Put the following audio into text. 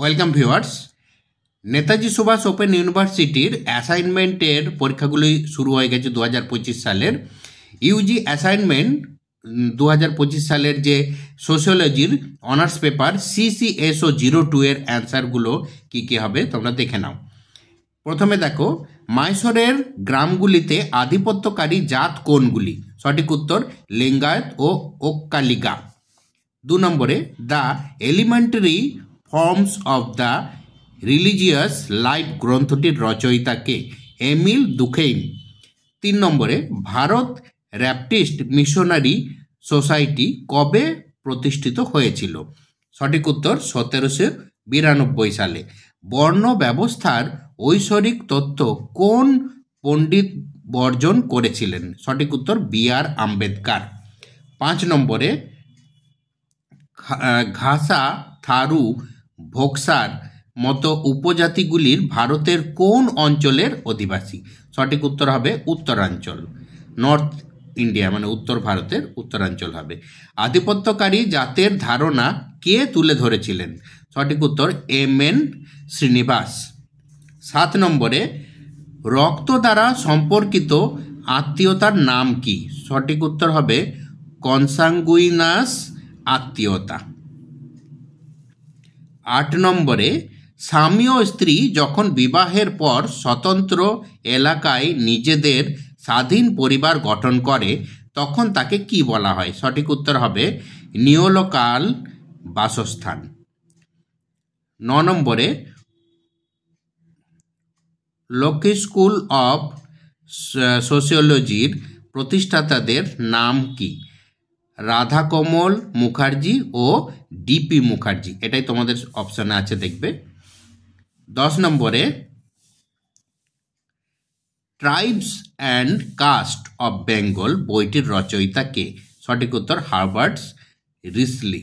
Welcome viewers. Netaji Subhash open ইউনিভার্সিটির অ্যাসাইনমেন্টের পরীক্ষাগুলি শুরু হয়ে গেছে 2025 সালের। ইউজি অ্যাসাইনমেন্ট 2025 সালের যে সোশিওলজির অনার্স পেপার CCSO 02 এর অ্যান্সারগুলো কী কী হবে তোমরা দেখে নাও। প্রথমে দেখো, মাইসোরের গ্রামগুলিতে আধিপত্যকারী জাত কোনগুলি? সঠিক উত্তর লিঙ্গায়ত ও ওক্কালিগা। 2 নম্বরে, the elementary forms of the religious life গ্রন্থটির রচয়িতা কে? এমিল দুখেইন। 3 নম্বরে, ভারত র্যাপটিস্ট মিশনারি সোসাইটি কবে প্রতিষ্ঠিত হয়েছিল? সঠিক উত্তর 1792 সালে। বর্ণ ব্যবস্থার ঐশ্বরিক তত্ত্ব কোন পণ্ডিত বর্জন করেছিলেন? সঠিক উত্তর BR আম্বেদকর। 5 নম্বরে, ঘাসা, থারু, ভোক্সার মতো উপজাতিগুলির ভারতের কোন অঞ্চলের অধিবাসী? সঠিক উত্তর হবে উত্তরাঞ্চল, নর্থ ইন্ডিয়া, মানে উত্তর ভারতের উত্তরাঞ্চল হবে। আধিপত্যকারী জাতের ধারণা কে তুলে ধরেছিলেন? সঠিক উত্তর MN শ্রীনিবাস। 7 নম্বরে, রক্ত দ্বারা সম্পর্কিত আত্মীয়তার নাম কি? সঠিক উত্তর হবে কনসাঙ্গুইনাস আত্মীয়তা। 8 নম্বরে, স্বামী ও স্ত্রী যখন বিবাহের পর স্বতন্ত্র এলাকায় নিজেদের স্বাধীন পরিবার গঠন করে তখন তাকে কি বলা হয়? সঠিক উত্তর হবে নিওলোকাল বাসস্থান। 9 নম্বরে, লোকি স্কুল অফ সোশিওলজির প্রতিষ্ঠাতাদের নাম কি? রাধাকমল মুখার্জি ও DP মুখার্জি। এটাই তোমাদের অপশানে আছে, দেখবে। 10 নম্বরে, tribes and caste of Bengal বইটির রচয়িতা কে? সঠিক উত্তর হার্বার্ট রিসলি।